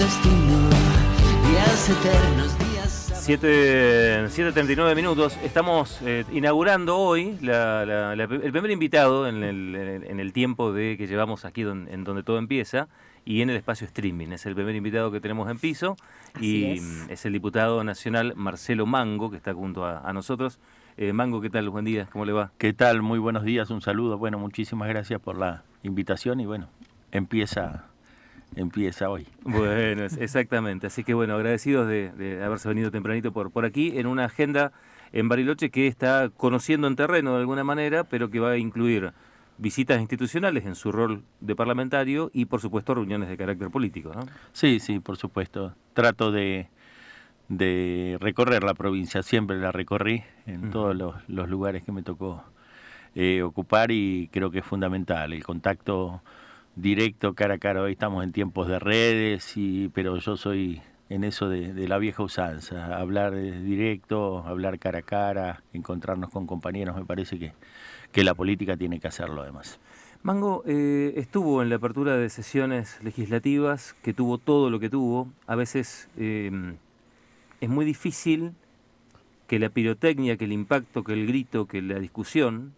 destino, días eternos, días... 7:39 minutos. Estamos inaugurando hoy el primer invitado en el tiempo de que llevamos aquí en donde todo empieza y en el espacio streaming. Es el primer invitado que tenemos en piso. Así y es el diputado nacional Marcelo Mango, que está junto a nosotros. Mango, ¿qué tal? Buen día, ¿cómo le va? ¿Qué tal? Muy buenos días, un saludo. Bueno, muchísimas gracias por la invitación y bueno, empieza hoy. Bueno, exactamente. Así que bueno, agradecidos de haberse venido tempranito por aquí en una agenda en Bariloche que está conociendo en terreno de alguna manera, pero que va a incluir visitas institucionales en su rol de parlamentario y por supuesto reuniones de carácter político, ¿no? Sí, por supuesto. Trato de recorrer la provincia, siempre la recorrí en todos los lugares que me tocó ocupar y creo que es fundamental el contacto directo, cara a cara. Hoy estamos en tiempos de redes, pero yo soy en eso de la vieja usanza, hablar directo, hablar cara a cara, encontrarnos con compañeros, me parece que la política tiene que hacerlo además. Mango estuvo en la apertura de sesiones legislativas, que tuvo todo lo que tuvo. A veces es muy difícil que la pirotecnia, que el impacto, que el grito, que la discusión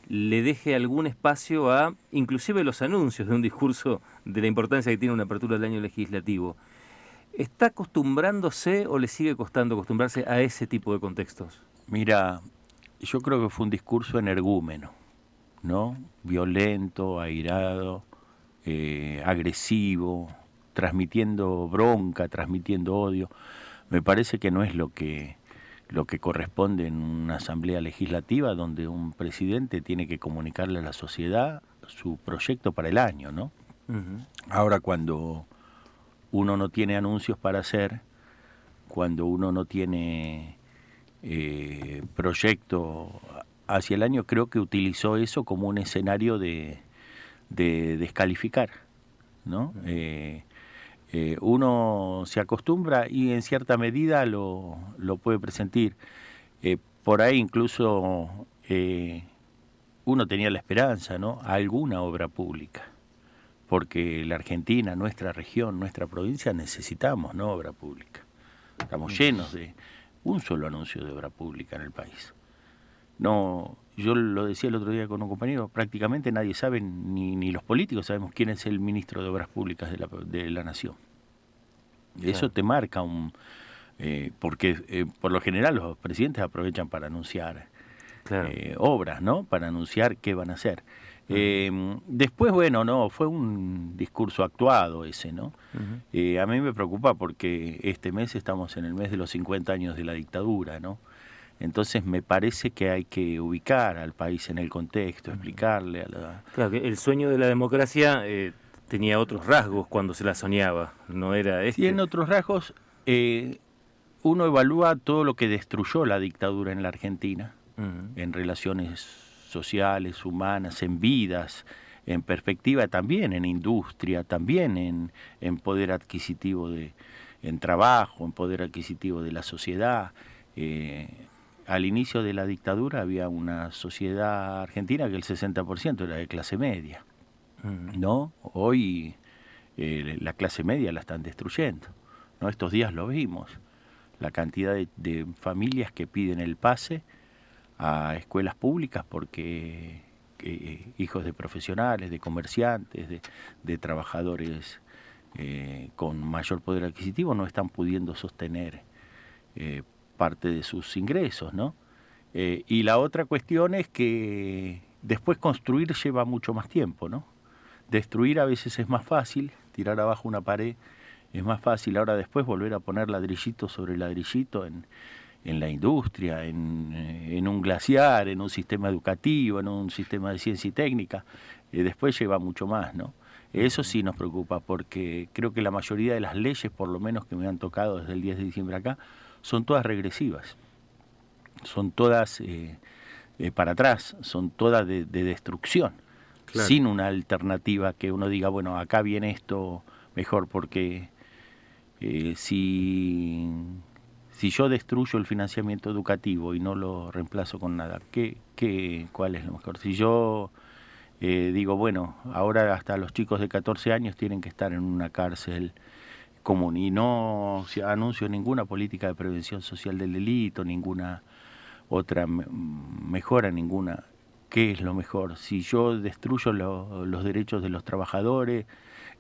le deje algún espacio a inclusive los anuncios de un discurso de la importancia que tiene una apertura del año legislativo. ¿Está acostumbrándose o le sigue costando acostumbrarse a ese tipo de contextos? Mira, yo creo que fue un discurso energúmeno, ¿no? Violento, airado, agresivo, transmitiendo bronca, transmitiendo odio. Me parece que no es lo que corresponde en una asamblea legislativa donde un presidente tiene que comunicarle a la sociedad su proyecto para el año, ¿no? Uh-huh. Ahora, cuando uno no tiene anuncios para hacer, cuando uno no tiene proyecto hacia el año, creo que utilizó eso como un escenario de descalificar, ¿no? Uh-huh. Uno se acostumbra y en cierta medida lo puede presentir. Por ahí incluso uno tenía la esperanza, ¿no?, a alguna obra pública, porque la Argentina, nuestra región, nuestra provincia necesitamos, ¿no?, obra pública. Estamos llenos de un solo anuncio de obra pública en el país. No, yo lo decía el otro día con un compañero, prácticamente nadie sabe, ni los políticos sabemos quién es el ministro de Obras Públicas de la Nación. Claro. Eso te marca porque por lo general los presidentes aprovechan para anunciar claro, obras, ¿no? Para anunciar qué van a hacer. Uh-huh. Después, bueno, no, fue un discurso actuado ese, ¿no? Uh-huh. A mí me preocupa porque este mes estamos en el mes de los 50 años de la dictadura, ¿no? Entonces me parece que hay que ubicar al país en el contexto, explicarle a la... Claro, que el sueño de la democracia tenía otros rasgos cuando se la soñaba, no era este. Y en otros rasgos uno evalúa todo lo que destruyó la dictadura en la Argentina, uh-huh, en relaciones sociales, humanas, en vidas, en perspectiva también, en industria, también en poder adquisitivo, en trabajo, en poder adquisitivo de la sociedad. Al inicio de la dictadura había una sociedad argentina que el 60% era de clase media, ¿no? Hoy la clase media la están destruyendo, ¿no? Estos días lo vimos, la cantidad de familias que piden el pase a escuelas públicas porque hijos de profesionales, de comerciantes, de trabajadores con mayor poder adquisitivo no están pudiendo sostener parte de sus ingresos, ¿no? Y la otra cuestión es que después construir lleva mucho más tiempo, ¿no? Destruir a veces es más fácil, tirar abajo una pared es más fácil, ahora después volver a poner ladrillito sobre ladrillito en la industria, en un glaciar, en un sistema educativo, en un sistema de ciencia y técnica, después lleva mucho más, ¿no? Eso sí nos preocupa porque creo que la mayoría de las leyes, por lo menos que me han tocado desde el 10 de diciembre acá, son todas regresivas, son todas para atrás, son todas de destrucción, claro, sin una alternativa que uno diga, bueno, acá viene esto mejor, porque si yo destruyo el financiamiento educativo y no lo reemplazo con nada, ¿cuál es lo mejor? Si yo digo, bueno, ahora hasta los chicos de 14 años tienen que estar en una cárcel común y no se anuncio ninguna política de prevención social del delito, ninguna otra mejora, ninguna. ¿Qué es lo mejor? Si yo destruyo los derechos de los trabajadores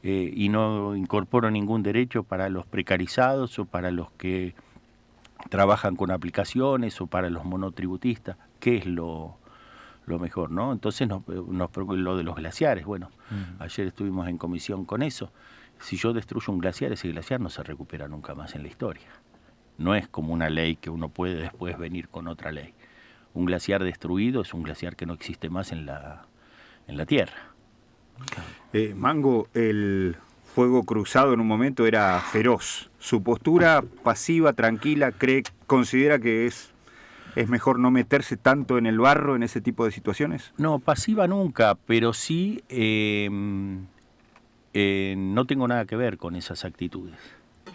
y no incorporo ningún derecho para los precarizados o para los que trabajan con aplicaciones o para los monotributistas, ¿qué es lo mejor, ¿no? Entonces lo de los glaciares, bueno, ayer estuvimos en comisión con eso. Si yo destruyo un glaciar, ese glaciar no se recupera nunca más en la historia. No es como una ley que uno puede después venir con otra ley. Un glaciar destruido es un glaciar que no existe más en la Tierra. Mango, el fuego cruzado en un momento era feroz. Su postura pasiva, tranquila, considera que es mejor no meterse tanto en el barro en ese tipo de situaciones. No, pasiva nunca, pero sí no tengo nada que ver con esas actitudes.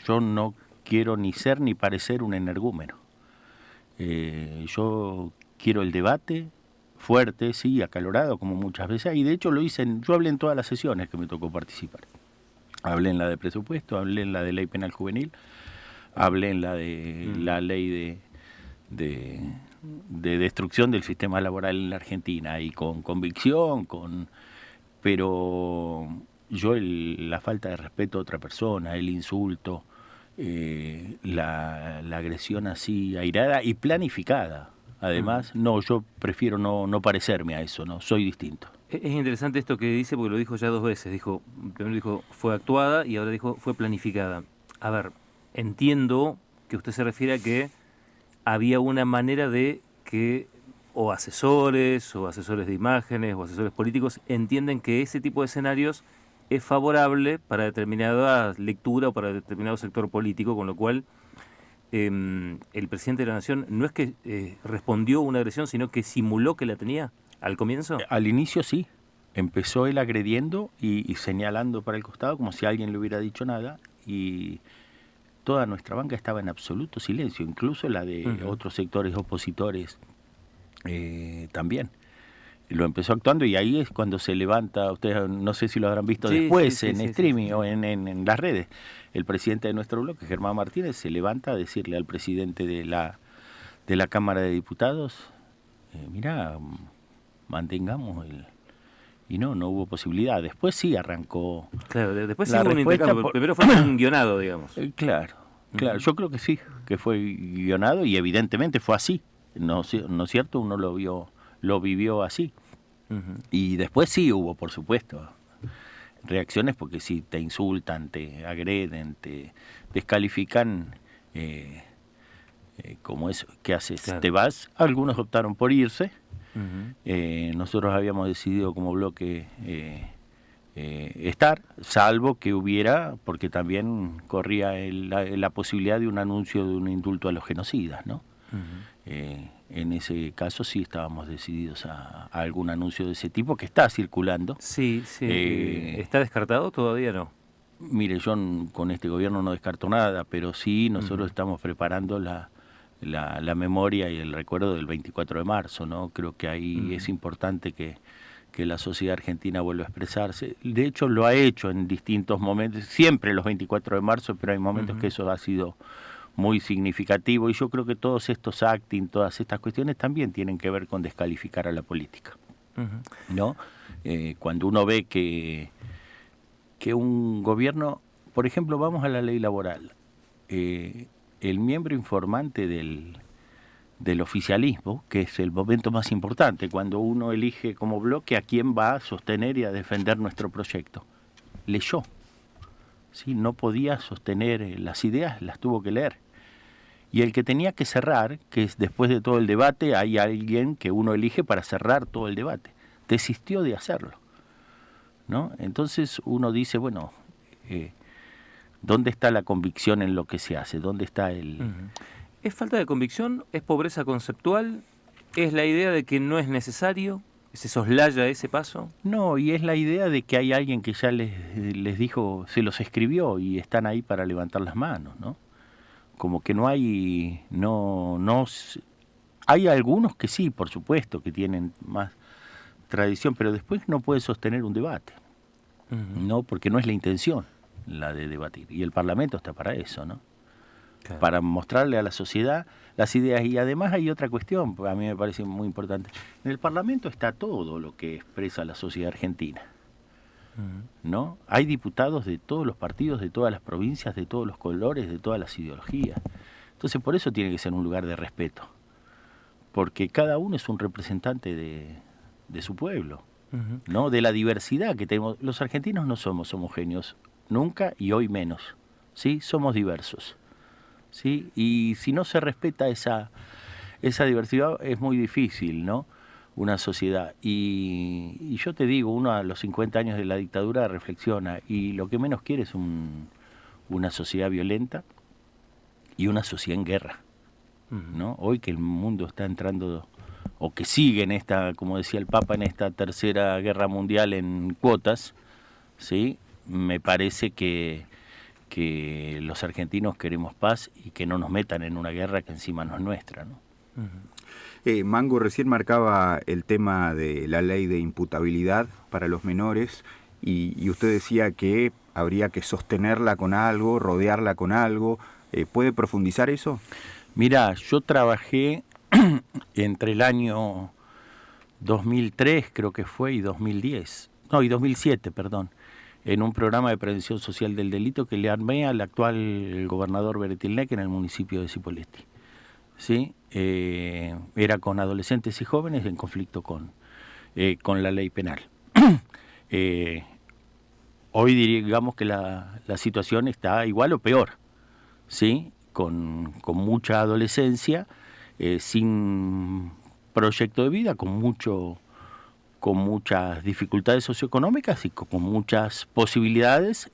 Yo no quiero ni ser ni parecer un energúmeno. Yo quiero el debate fuerte, sí, acalorado, como muchas veces, y de hecho yo hablé en todas las sesiones que me tocó participar. Hablé en la de presupuesto, hablé en la de ley penal juvenil, hablé en la de la ley de destrucción del sistema laboral en la Argentina, y con convicción, pero yo la falta de respeto a otra persona, el insulto, la agresión así airada y planificada. Además, no, yo prefiero no parecerme a eso, no, soy distinto. Es interesante esto que dice porque lo dijo ya 2 veces. Primero dijo fue actuada y ahora dijo fue planificada. A ver, entiendo que usted se refiere a que había una manera de que o asesores de imágenes o asesores políticos entienden que ese tipo de escenarios es favorable para determinada lectura o para determinado sector político, con lo cual el presidente de la Nación no es que respondió una agresión, sino que simuló que la tenía al comienzo. Al inicio sí, empezó él agrediendo y señalando para el costado como si alguien le hubiera dicho nada, y toda nuestra banca estaba en absoluto silencio, incluso la de otros sectores opositores también. Lo empezó actuando y ahí es cuando se levanta, ustedes no sé si lo habrán visto después en streaming o en las redes, el presidente de nuestro bloque, Germán Martínez, se levanta a decirle al presidente de la Cámara de Diputados, mirá, mantengamos y no hubo posibilidad. Después sí arrancó. Claro, después sí hubo un intercambio, primero fue un guionado, digamos. Claro, yo creo que sí, que fue guionado y evidentemente fue así, ¿no es cierto? Uno lo vivió así. Y después sí hubo, por supuesto, reacciones, porque si te insultan, te agreden, te descalifican, como eso, ¿qué haces? Claro. Te vas. Algunos optaron por irse. Nosotros habíamos decidido como bloque estar, salvo que hubiera, porque también corría la posibilidad de un anuncio de un indulto a los genocidas, ¿no? En ese caso sí estábamos decididos a algún anuncio de ese tipo que está circulando. Sí. ¿Está descartado? Todavía no. Mire, yo con este gobierno no descarto nada, pero sí nosotros estamos preparando la memoria y el recuerdo del 24 de marzo, ¿no? Creo que ahí es importante que la sociedad argentina vuelva a expresarse. De hecho, lo ha hecho en distintos momentos, siempre los 24 de marzo, pero hay momentos que eso ha sido muy significativo, y yo creo que todos estos acting, todas estas cuestiones también tienen que ver con descalificar a la política, ¿no? Cuando uno ve que un gobierno, por ejemplo, vamos a la ley laboral, el miembro informante del oficialismo, que es el momento más importante, cuando uno elige como bloque a quién va a sostener y a defender nuestro proyecto, leyó. ¿Sí? No podía sostener las ideas, las tuvo que leer. Y el que tenía que cerrar, que es después de todo el debate, hay alguien que uno elige para cerrar todo el debate, desistió de hacerlo, ¿no? Entonces uno dice, bueno, ¿dónde está la convicción en lo que se hace? ¿Dónde está el...? ¿Es falta de convicción? ¿Es pobreza conceptual? ¿Es la idea de que no es necesario? ¿Se soslaya ese paso? No, y es la idea de que hay alguien que ya les dijo, se los escribió y están ahí para levantar las manos, ¿no? Como que no hay, hay algunos que sí, por supuesto, que tienen más tradición, pero después no puede sostener un debate, ¿no? Porque no es la intención la de debatir. Y el Parlamento está para eso, ¿no? Claro. Para mostrarle a la sociedad las ideas. Y además hay otra cuestión, a mí me parece muy importante. En el Parlamento está todo lo que expresa la sociedad argentina, ¿no? Hay diputados de todos los partidos, de todas las provincias, de todos los colores, de todas las ideologías. Entonces por eso tiene que ser un lugar de respeto, porque cada uno es un representante de su pueblo, ¿no? De la diversidad que tenemos. Los argentinos no somos homogéneos, nunca y hoy menos, ¿sí? Somos diversos, ¿sí? Y si no se respeta esa diversidad es muy difícil, ¿no? Una sociedad. Y yo te digo, uno a los 50 años de la dictadura reflexiona y lo que menos quiere es una sociedad violenta y una sociedad en guerra, ¿no? Hoy que el mundo está entrando, o que sigue en esta, como decía el Papa, en esta tercera guerra mundial en cuotas, ¿sí? Me parece que los argentinos queremos paz y que no nos metan en una guerra que encima no es nuestra, ¿no? Mango recién marcaba el tema de la ley de imputabilidad para los menores y usted decía que habría que sostenerla con algo, rodearla con algo. ¿Puede profundizar eso? Mirá, yo trabajé entre el año 2003, creo que fue, y 2007, perdón, en un programa de prevención social del delito que le armé al actual gobernador Beretilnec en el municipio de Cipolletti. ¿Sí? Era con adolescentes y jóvenes en conflicto con la ley penal. Hoy digamos que la situación está igual o peor, ¿sí? Con mucha adolescencia, sin proyecto de vida, con muchas dificultades socioeconómicas y con muchas posibilidades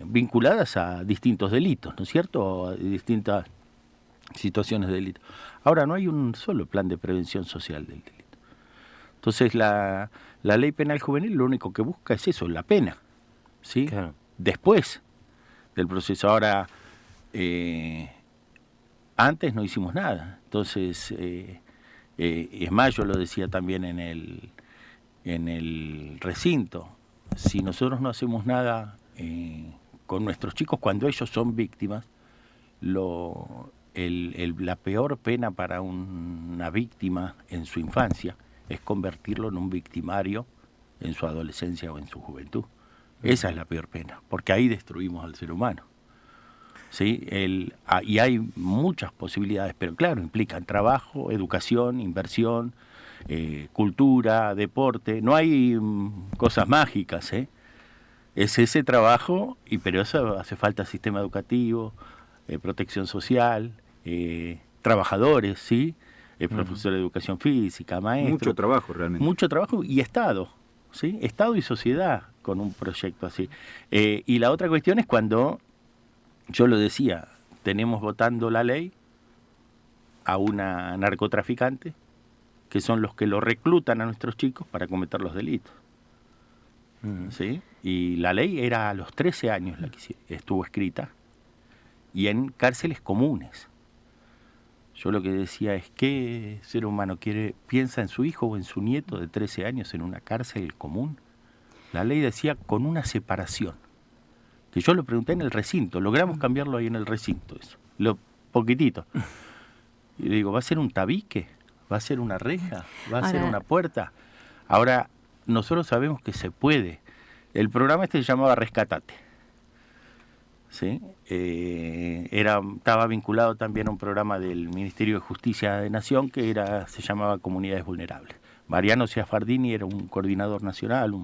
vinculadas a distintos delitos, ¿no es cierto? A distintas situaciones de delito. Ahora no hay un solo plan de prevención social del delito. Entonces la ley penal juvenil lo único que busca es eso, la pena, ¿sí? Claro. Después del proceso. Ahora, antes no hicimos nada. Entonces, es más, yo lo decía también en el recinto, si nosotros no hacemos nada con nuestros chicos cuando ellos son víctimas, la peor pena para una víctima en su infancia es convertirlo en un victimario en su adolescencia o en su juventud. Esa es la peor pena, porque ahí destruimos al ser humano. ¿Sí? Y hay muchas posibilidades, pero claro, implican trabajo, educación, inversión, cultura, deporte. No hay cosas mágicas, ¿eh? Es ese trabajo, pero eso hace falta sistema educativo, protección social, trabajadores, ¿sí? Profesor de educación física, maestro. Mucho trabajo realmente. Mucho trabajo y Estado, ¿sí? Estado y sociedad con un proyecto así. Y la otra cuestión es cuando, yo lo decía, tenemos votando la ley a una narcotraficante, que son los que lo reclutan a nuestros chicos para cometer los delitos. ¿Sí? Y la ley era a los 13 años la que estuvo escrita, y en cárceles comunes. Yo lo que decía es, ¿qué ser humano piensa en su hijo o en su nieto de 13 años en una cárcel común? La ley decía con una separación. Que yo lo pregunté en el recinto, logramos cambiarlo ahí en el recinto, eso, lo poquitito. Y digo, ¿va a ser un tabique? ¿Va a ser una reja? ¿Va a ser una puerta? Ahora, nosotros sabemos que se puede. El programa se llamaba Rescatate, ¿sí? Estaba vinculado también a un programa del Ministerio de Justicia de Nación que se llamaba Comunidades Vulnerables. Mariano Ciafardini era un coordinador nacional,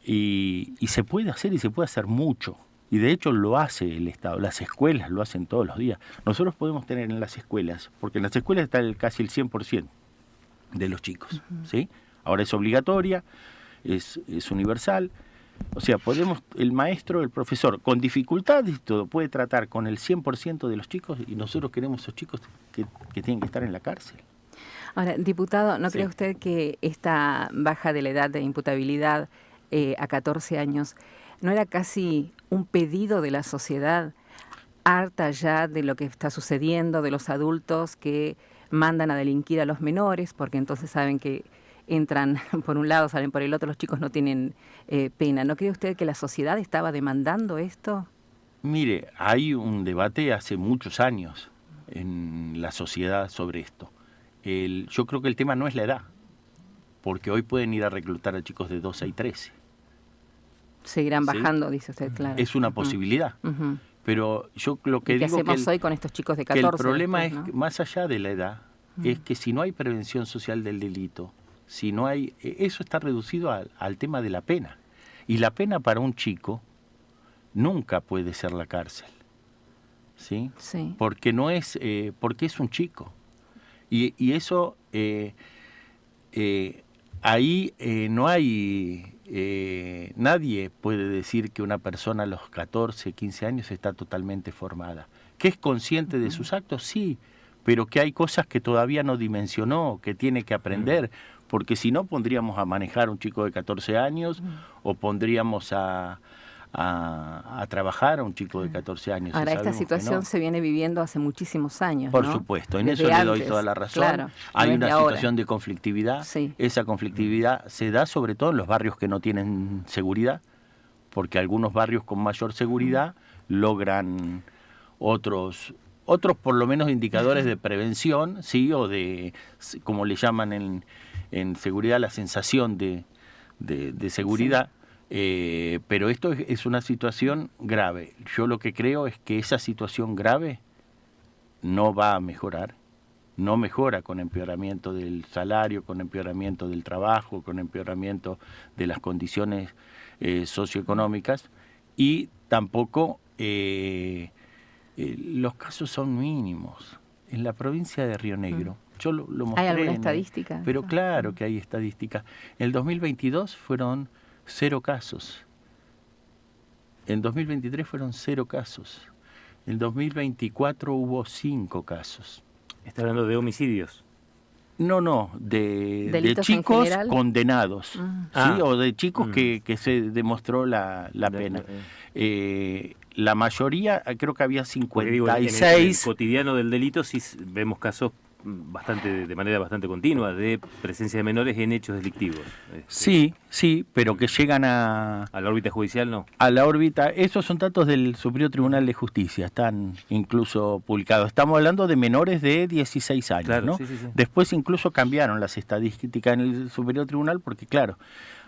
y se puede hacer, y se puede hacer mucho. Y de hecho lo hace el Estado, las escuelas lo hacen todos los días. Nosotros podemos tener en las escuelas, porque en las escuelas está casi el 100% de los chicos, ¿sí? Ahora es obligatoria, es universal. O sea, el maestro, el profesor, con dificultades y todo, puede tratar con el 100% de los chicos, y nosotros queremos esos chicos que tienen que estar en la cárcel. Ahora, diputado, ¿no cree usted que esta baja de la edad de imputabilidad a 14 años no era casi un pedido de la sociedad, harta ya de lo que está sucediendo, de los adultos que mandan a delinquir a los menores, porque entonces saben que entran por un lado, salen por el otro, los chicos no tienen pena. ¿No cree usted que la sociedad estaba demandando esto? Mire, hay un debate hace muchos años en la sociedad sobre esto. Yo creo que el tema no es la edad, porque hoy pueden ir a reclutar a chicos de 12 y 13. Seguirán bajando, dice usted, claro. Es una posibilidad. Pero yo lo que digo ¿Qué hacemos hoy con estos chicos de 14? que el problema después, es, más allá de la edad, es que si no hay prevención social del delito, si no hay, eso está reducido al tema de la pena. Y la pena para un chico nunca puede ser la cárcel, ¿sí? Sí. Porque no es, porque es un chico. Y eso, ahí no hay, nadie puede decir que una persona a los 14, 15 años está totalmente formada. ¿Que es consciente de sus actos? Sí, pero que hay cosas que todavía no dimensionó, que tiene que aprender, porque si no pondríamos a manejar a un chico de 14 años o pondríamos a trabajar a un chico de 14 años. Ahora, esta situación se viene viviendo hace muchísimos años, Por ¿no? supuesto, en Desde eso antes, le doy toda la razón. claro, Hay no es una de ahora. situación de conflictividad. Sí. Esa conflictividad se da sobre todo en los barrios que no tienen seguridad, porque algunos barrios con mayor seguridad logran otros por lo menos indicadores de prevención, sí, o de, como le llaman en seguridad, la sensación de seguridad. Sí. Pero esto es una situación grave. Yo lo que creo es que esa situación grave no va a mejorar. No mejora con empeoramiento del salario, con empeoramiento del trabajo, con empeoramiento de las condiciones socioeconómicas, y tampoco los casos son mínimos. En la provincia de Río Negro, yo lo mostré. ¿Hay alguna estadística? Pero claro que hay estadística. En el 2022 fueron 0 casos. En 2023 fueron 0 casos. En 2024 hubo 5 casos. ¿Está hablando de homicidios? No, de chicos condenados, ¿sí? O de chicos que se demostró la pena. La mayoría, creo que había 56. En el cotidiano del delito sí vemos casos de manera bastante continua de presencia de menores en hechos delictivos. Sí, pero que llegan a la órbita judicial, no. A la órbita, esos son datos del Superior Tribunal de Justicia, están incluso publicados. Estamos hablando de menores de 16 años, claro, ¿no? Sí. Después incluso cambiaron las estadísticas en el Superior Tribunal porque, claro,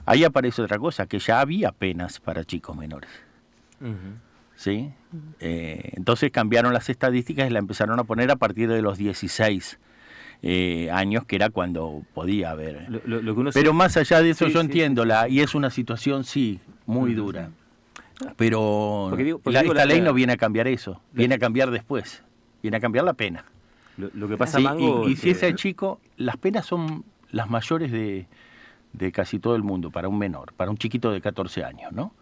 ahí aparece otra cosa, que ya había penas para chicos menores. ¿Sí? Entonces cambiaron las estadísticas y la empezaron a poner a partir de los 16 años, que era cuando podía haber. Pero más allá de eso, yo entiendo, y es una situación, muy dura. Pero esta ley no viene a cambiar eso, viene a cambiar después, viene a cambiar la pena. Lo que pasa, Mango... Y si ese chico, las penas son las mayores de casi todo el mundo para un menor, para un chiquito de 14 años, ¿no?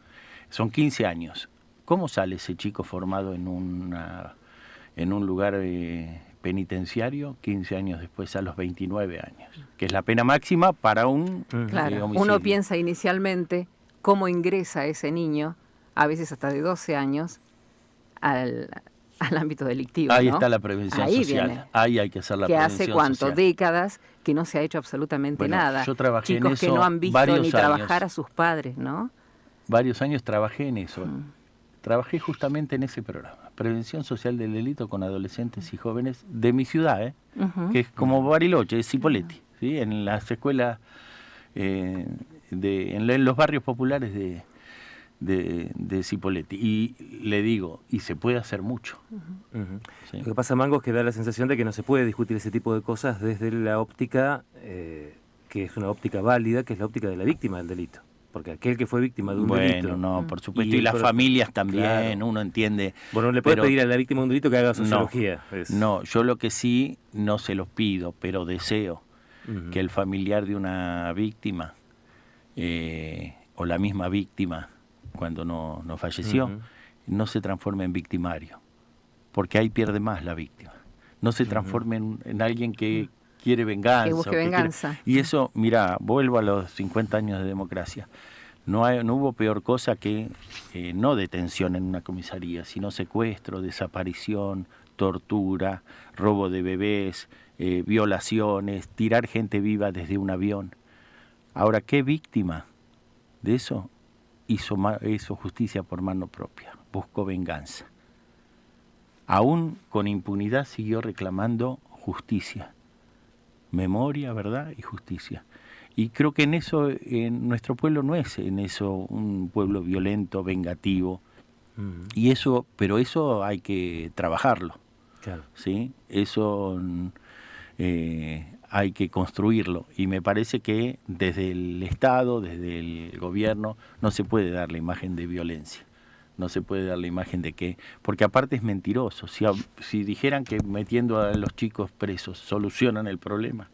Son 15 años. ¿Cómo sale ese chico formado en un lugar penitenciario 15 años después, a los 29 años? Que es la pena máxima para un claro. homicidio. Uno piensa inicialmente cómo ingresa ese niño, a veces hasta de 12 años, al ámbito delictivo. Ahí ¿no? está la prevención social. Viene. Ahí hay que hacer la prevención social. Que hace cuánto, décadas, que no se ha hecho absolutamente nada. Yo trabajé Chicos en eso que no han visto ni años. trabajar a sus padres, ¿no? Varios años trabajé en eso. Trabajé justamente en ese programa, Prevención Social del Delito con Adolescentes y Jóvenes de mi ciudad, que es como Bariloche, es Cipolletti, ¿sí? En las escuelas, en los barrios populares de Cipolletti. Y le digo, y se puede hacer mucho. ¿Sí? Lo que pasa, Mango, es que da la sensación de que no se puede discutir ese tipo de cosas desde la óptica, que es una óptica válida, que es la óptica de la víctima del delito. Porque aquel que fue víctima de un delito... Bueno, no, por supuesto, y las familias también, claro. Uno entiende... Bueno, no le puede pedir a la víctima de un delito que haga sociología. No, yo lo que sí, no se los pido, pero deseo que el familiar de una víctima, o la misma víctima, cuando no falleció, no se transforme en victimario, porque ahí pierde más la víctima. No se transforme en alguien que quiere venganza. Que busque venganza. Y eso, mira, vuelvo a los 50 años de democracia. No hubo peor cosa que no detención en una comisaría, sino secuestro, desaparición, tortura, robo de bebés, violaciones, tirar gente viva desde un avión. Ahora, ¿qué víctima de eso hizo justicia por mano propia? Buscó venganza. Aún con impunidad siguió reclamando justicia, memoria, verdad y justicia. Y creo que en eso, nuestro pueblo no es en eso un pueblo violento, vengativo. Y eso, pero eso hay que trabajarlo. Claro. ¿Sí? Eso hay que construirlo. Y me parece que desde el Estado, desde el gobierno, no se puede dar la imagen de violencia. No se puede dar la imagen de que... Porque aparte es mentiroso. Si dijeran que metiendo a los chicos presos solucionan el problema,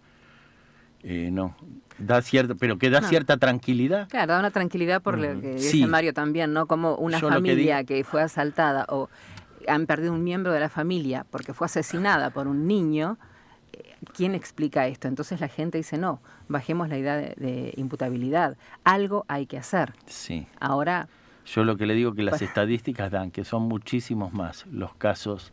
no. Da cierta, pero que da cierta tranquilidad. Claro, da una tranquilidad por lo que dice Sí. Mario también, ¿no? Como una Yo lo que familia digo- que fue asaltada o han perdido un miembro de la familia porque fue asesinada por un niño, ¿quién explica esto? Entonces la gente dice, no, bajemos la idea de imputabilidad. Algo hay que hacer. Sí. Ahora, Yo lo que le digo que las Bueno. estadísticas dan que son muchísimos más los casos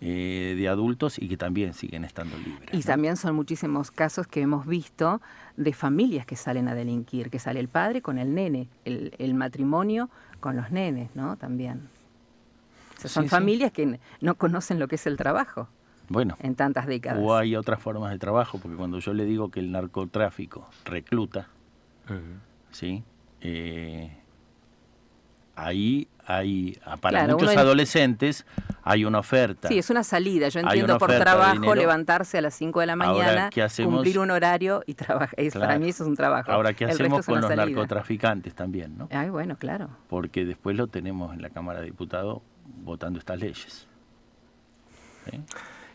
de adultos y que también siguen estando libres. y ¿no? también son muchísimos casos que hemos visto de familias que salen a delinquir, que sale el padre con el nene, el matrimonio con los nenes, ¿no? También. O sea, son Sí, sí. familias que no conocen lo que es el trabajo Bueno, en tantas décadas. o hay otras formas de trabajo, porque cuando yo le digo que el narcotráfico recluta, ¿sí? Ahí hay, para Claro, muchos uno adolescentes hay una oferta. Sí, es una salida. Yo Hay entiendo una por oferta de trabajo dinero. levantarse a las 5 de la Ahora, mañana, ¿qué hacemos? cumplir un horario y trabajar. Para Claro. mí eso es un trabajo. Ahora, ¿qué El resto hacemos es una con los salida. narcotraficantes también, no? Ay, bueno, claro. Porque después lo tenemos en la Cámara de Diputados votando estas leyes. ¿Sí?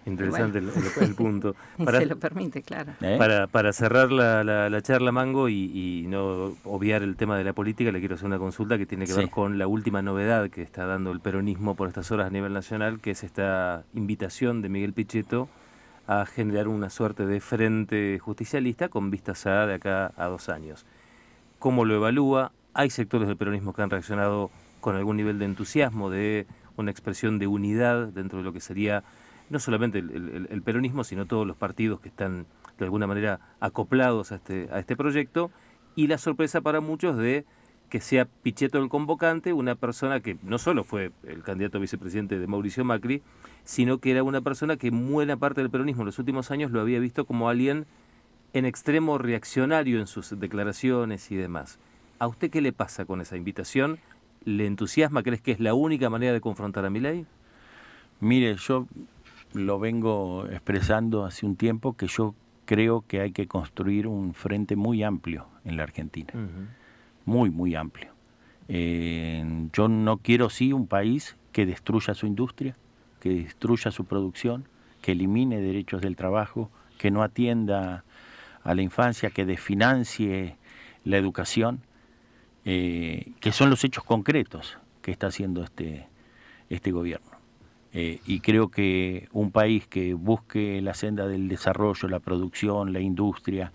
Interesante el punto. Y Para, se lo permite, claro. ¿Eh? para cerrar la charla, Mango, y no obviar el tema de la política, le quiero hacer una consulta que tiene que ver Sí. con la última novedad que está dando el peronismo por estas horas a nivel nacional, que es esta invitación de Miguel Pichetto a generar una suerte de frente justicialista con vistas a de acá a 2 años. ¿Cómo lo evalúa? Hay sectores del peronismo que han reaccionado con algún nivel de entusiasmo, de una expresión de unidad dentro de lo que sería no solamente el peronismo, sino todos los partidos que están de alguna manera acoplados a este proyecto, y la sorpresa para muchos de que sea Pichetto el convocante, una persona que no solo fue el candidato a vicepresidente de Mauricio Macri, sino que era una persona que buena parte del peronismo en los últimos años lo había visto como alguien en extremo reaccionario en sus declaraciones y demás. ¿A usted qué le pasa con esa invitación? ¿Le entusiasma? ¿Crees que es la única manera de confrontar a Milei? Mire, yo lo vengo expresando hace un tiempo que yo creo que hay que construir un frente muy amplio en la Argentina. Muy, muy amplio. Yo no quiero sí un país que destruya su industria, que destruya su producción, que elimine derechos del trabajo, que no atienda a la infancia, que desfinancie la educación, que son los hechos concretos que está haciendo este gobierno. Y creo que un país que busque la senda del desarrollo, la producción, la industria,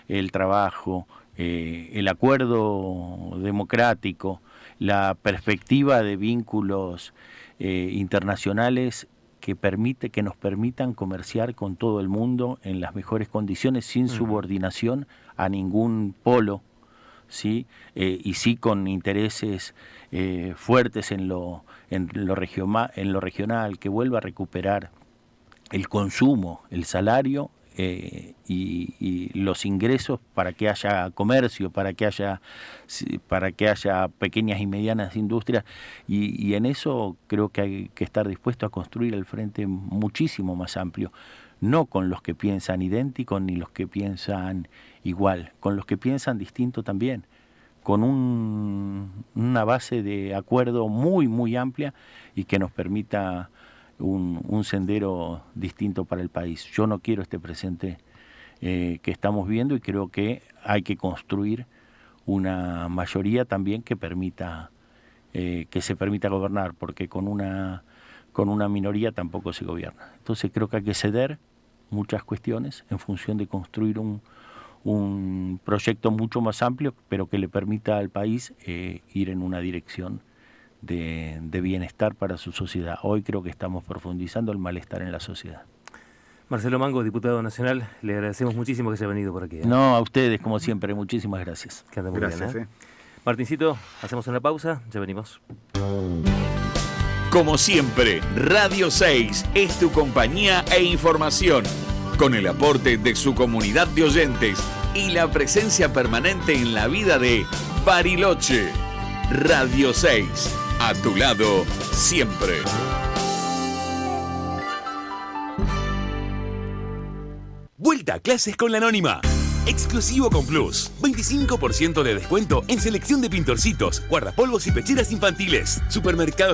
el trabajo, el acuerdo democrático, la perspectiva de vínculos internacionales que nos permitan comerciar con todo el mundo en las mejores condiciones, sin subordinación a ningún polo, ¿sí? Y sí con intereses fuertes en lo regional, que vuelva a recuperar el consumo, el salario y los ingresos para que haya comercio, para que haya pequeñas y medianas industrias, y en eso creo que hay que estar dispuesto a construir el frente muchísimo más amplio, no con los que piensan idéntico ni los que piensan igual, con los que piensan distinto también, con una base de acuerdo muy, muy amplia y que nos permita un sendero distinto para el país. Yo no quiero este presente que estamos viendo y creo que hay que construir una mayoría también que se permita gobernar, porque con una minoría tampoco se gobierna. Entonces creo que hay que ceder muchas cuestiones en función de construir un proyecto mucho más amplio, pero que le permita al país ir en una dirección de bienestar para su sociedad. Hoy creo que estamos profundizando el malestar en la sociedad. Marcelo Mango, diputado nacional, le agradecemos muchísimo que haya venido por aquí. No, a ustedes, como siempre, muchísimas gracias. Que anda muy Gracias. bien, Martincito, hacemos una pausa, ya venimos. Como siempre, Radio 6 es tu compañía e información, con el aporte de su comunidad de oyentes y la presencia permanente en la vida de Bariloche. Radio 6, a tu lado siempre. Vuelta a clases con la Anónima. Exclusivo con Plus. 25% de descuento en selección de pintorcitos, guardapolvos y pecheras infantiles. Supermercados